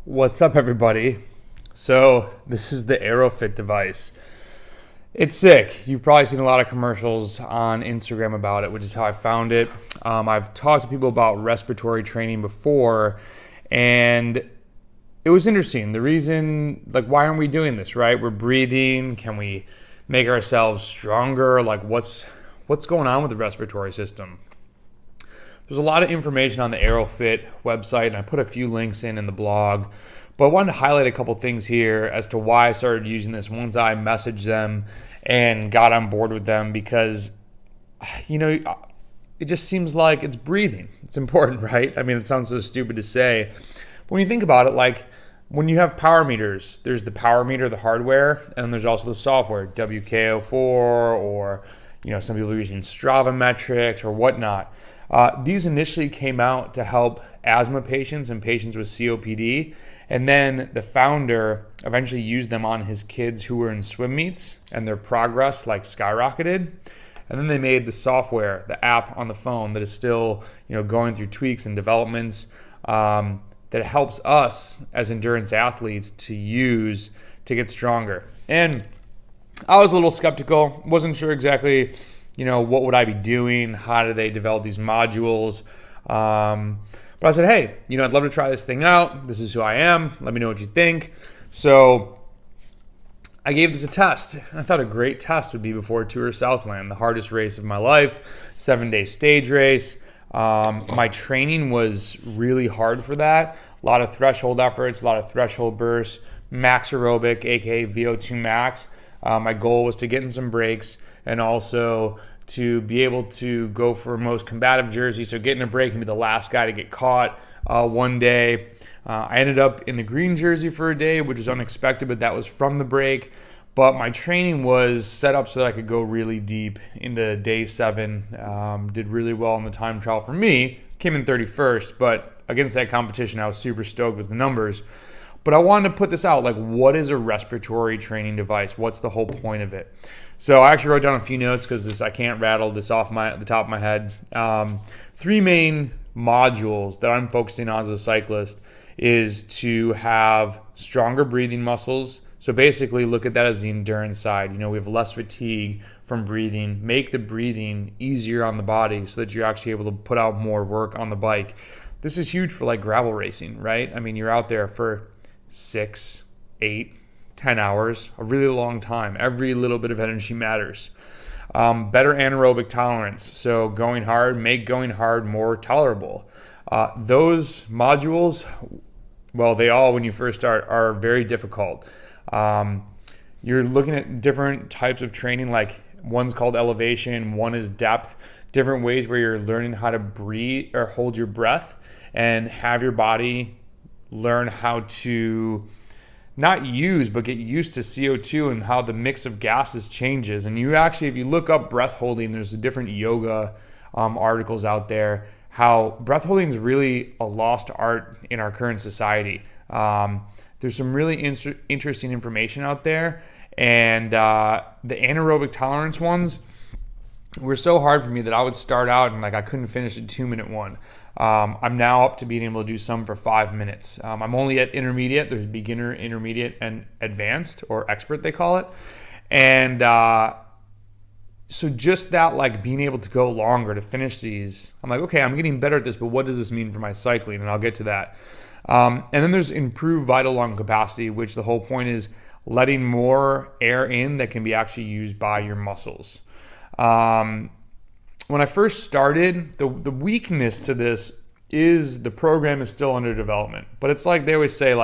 What's up, everybody? So this is the Airofit device. It's sick. You've probably seen a lot of commercials on Instagram about it, which is how I found it. I've talked to people about respiratory training before, and it was interesting. The reason, why aren't we doing this, right? We're breathing. Can we make ourselves stronger? What's going on with the respiratory system? There's a lot of information on the Airofit website, and I put a few links in the blog. But I wanted to highlight a couple things here as to why I started using this once I messaged them and got on board with them, because, it just seems like it's breathing. It's important, right? I mean, it sounds so stupid to say. But when you think about it, when you have power meters, there's the power meter, the hardware, and then there's also the software, WKO4, or, some people are using Strava metrics or whatnot. These initially came out to help asthma patients and patients with COPD, and then the founder eventually used them on his kids who were in swim meets, and their progress skyrocketed. And then they made the software, the app on the phone that is still going through tweaks and developments that helps us as endurance athletes to use to get stronger. And I was a little skeptical, wasn't sure exactly what would I be doing? How do they develop these modules? But I said, hey, I'd love to try this thing out. This is who I am. Let me know what you think. So I gave this a test. I thought a great test would be before Tour Southland, the hardest race of my life, 7-day stage race. My training was really hard for that. A lot of threshold efforts, a lot of threshold bursts, max aerobic, aka VO2 max. My goal was to get in some breaks and also to be able to go for most combative jersey, so get in a break and be the last guy to get caught one day. I ended up in the green jersey for a day, which was unexpected, but that was from the break. But my training was set up so that I could go really deep into day 7. Did really well in the time trial for me. Came in 31st, but against that competition, I was super stoked with the numbers. But I wanted to put this out, what is a respiratory training device? What's the whole point of it? So I actually wrote down a few notes because I can't rattle this off the top of my head. 3 main modules that I'm focusing on as a cyclist is to have stronger breathing muscles. So basically look at that as the endurance side. We have less fatigue from breathing. Make the breathing easier on the body so that you're actually able to put out more work on the bike. This is huge for gravel racing, right? I mean, you're out there for 6, 8, 10 hours, a really long time. Every little bit of energy matters. Better anaerobic tolerance. So going hard, make going hard more tolerable. Those modules, they all, when you first start, are very difficult. You're looking at different types of training, one's called elevation, one is depth, different ways where you're learning how to breathe or hold your breath and have your body learn how to not use, but get used to CO2 and how the mix of gases changes. And you actually, if you look up breath holding, there's different yoga articles out there, how breath holding is really a lost art in our current society. There's some really interesting information out there. And the anaerobic tolerance ones were so hard for me that I would start out and I couldn't finish a 2-minute one. I'm now up to being able to do some for 5 minutes. I'm only at intermediate. There's beginner, intermediate, and advanced, or expert they call it. And so just that, being able to go longer to finish these, I'm okay, I'm getting better at this, but what does this mean for my cycling? And I'll get to that. And then there's improved vital lung capacity, which the whole point is letting more air in that can be actually used by your muscles. When I first started, the weakness to this is the program is still under development. But it's they always say,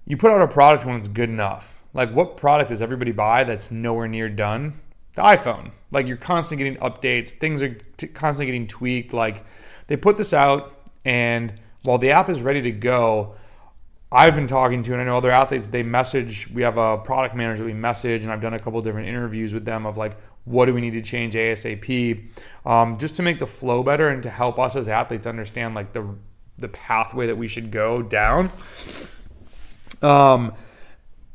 you put out a product when it's good enough. What product does everybody buy that's nowhere near done? The iPhone. You're constantly getting updates. Things are constantly getting tweaked. They put this out, and while the app is ready to go, I've been talking to, and I know other athletes, they message, we have a product manager that we message, and I've done a couple of different interviews with them of what do we need to change ASAP, just to make the flow better and to help us as athletes understand the pathway that we should go down.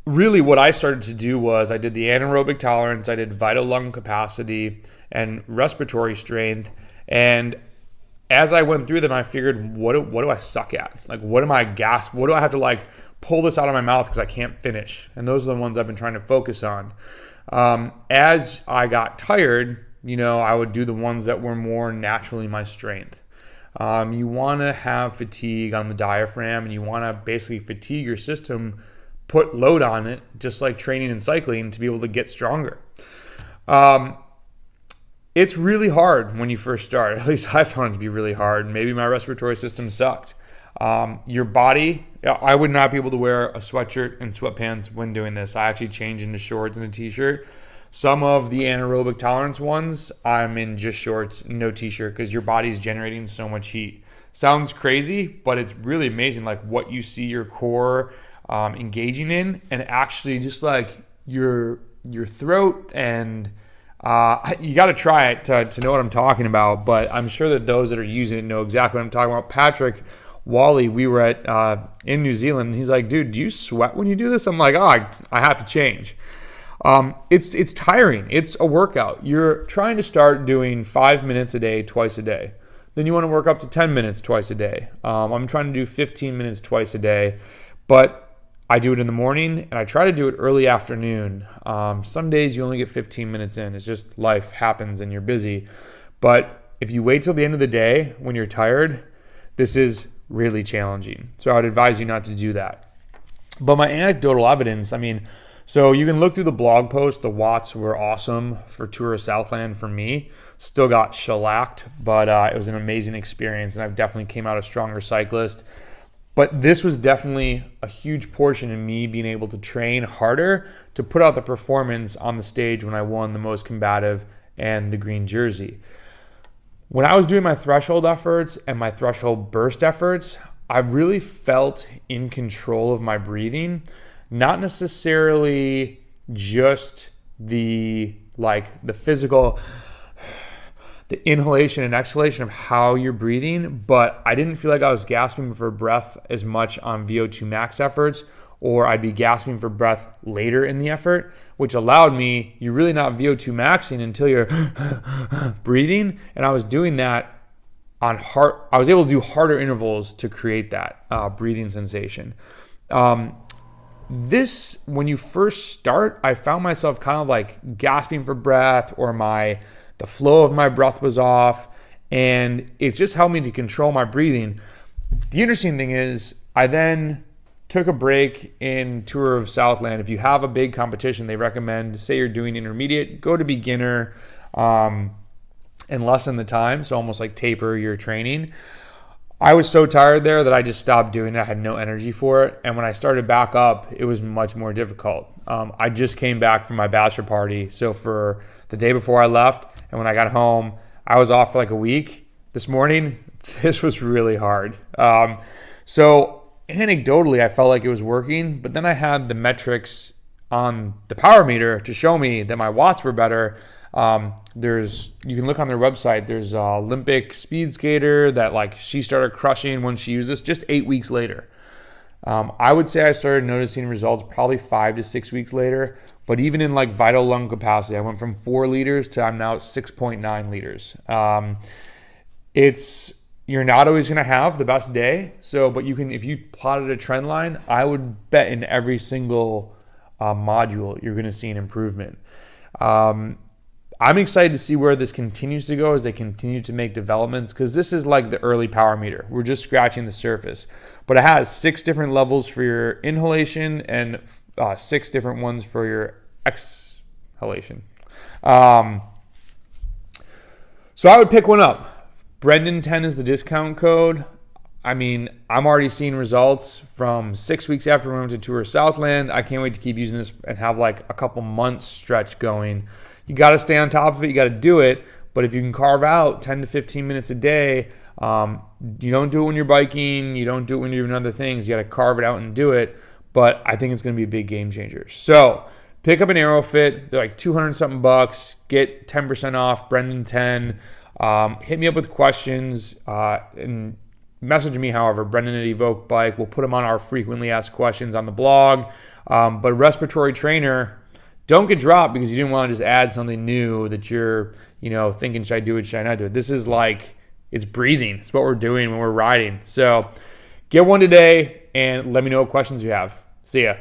Really what I started to do was I did the anaerobic tolerance, I did vital lung capacity and respiratory strength, and as I went through them, I figured, what do I suck at? Like, what am I what do I have to like pull this out of my mouth because I can't finish? And those are the ones I've been trying to focus on. As I got tired, I would do the ones that were more naturally my strength. You want to have fatigue on the diaphragm, and you want to basically fatigue your system, put load on it, just like training and cycling, to be able to get stronger. It's really hard when you first start. At least I found it to be really hard. Maybe my respiratory system sucked. Your body, I would not be able to wear a sweatshirt and sweatpants when doing this. I actually changed into shorts and a t-shirt. Some of the anaerobic tolerance ones, I'm in just shorts, no t-shirt, because your body's generating so much heat. Sounds crazy, but it's really amazing, like what you see your core engaging in, and actually just like your throat, and you got to try it to know what I'm talking about. But I'm sure that those that are using it know exactly what I'm talking about. Patrick Wally, we were at in New Zealand, and he's like, dude, do you sweat when you do this? I'm like, I have to change. It's tiring. It's a workout. You're trying to start doing 5 minutes a day, twice a day. Then you want to work up to 10 minutes twice a day. I'm trying to do 15 minutes twice a day, but I do it in the morning, and I try to do it early afternoon. Some days you only get 15 minutes in. It's just life happens and you're busy. But if you wait till the end of the day when you're tired, this is really challenging. So I would advise you not to do that. But my anecdotal evidence, so you can look through the blog post. The watts were awesome for Tour of Southland for me. Still got shellacked, but it was an amazing experience, and I've definitely came out a stronger cyclist. But this was definitely a huge portion of me being able to train harder to put out the performance on the stage when I won the most combative and the green jersey. When I was doing my threshold efforts and my threshold burst efforts, I really felt in control of my breathing. Not necessarily just the physical, the inhalation and exhalation of how you're breathing, but I didn't feel like I was gasping for breath as much on VO2 max efforts, or I'd be gasping for breath later in the effort, which allowed me, you're really not VO2 maxing until you're breathing. And I was doing that I was able to do harder intervals to create that breathing sensation. This, when you first start, I found myself kind of like gasping for breath, or the flow of my breath was off, and it just helped me to control my breathing. The interesting thing is, I then took a break in Tour of Southland. If you have a big competition, they recommend, say you're doing intermediate, go to beginner and lessen the time, so almost like taper your training. I was so tired there that I just stopped doing it. I had no energy for it. And when I started back up, it was much more difficult. I just came back from my bachelor party. So for the day before I left, and when I got home, I was off for like a week. This morning, this was really hard. So anecdotally, I felt like it was working, but then I had the metrics on the power meter to show me that my watts were better. You can look on their website. There's a Olympic speed skater that she started crushing when she used this just 8 weeks later. I would say I started noticing results probably 5 to 6 weeks later, but even in vital lung capacity, I went from 4 liters to I'm now at 6.9 liters. You're not always going to have the best day. But if you plotted a trend line, I would bet in every single module, you're going to see an improvement. I'm excited to see where this continues to go as they continue to make developments, because this is like the early power meter. We're just scratching the surface. But it has 6 different levels for your inhalation and 6 different ones for your exhalation. So I would pick one up. Brendan10 is the discount code. I'm already seeing results from 6 weeks after we went to Tour Southland. I can't wait to keep using this and have a couple months stretch going. You got to stay on top of it. You got to do it. But if you can carve out 10 to 15 minutes a day, you don't do it when you're biking. You don't do it when you're doing other things. You got to carve it out and do it. But I think it's going to be a big game changer. So pick up an Airofit. They're like $200-something bucks. Get 10% off. Brendan10. Hit me up with questions and message me. However, Brendan at Evoke Bike. We'll put them on our frequently asked questions on the blog. But Respiratory Trainer. Don't get dropped because you didn't want to just add something new that you're, thinking, should I do it, should I not do it? This is It's breathing. It's what we're doing when we're riding. So get one today and let me know what questions you have. See ya.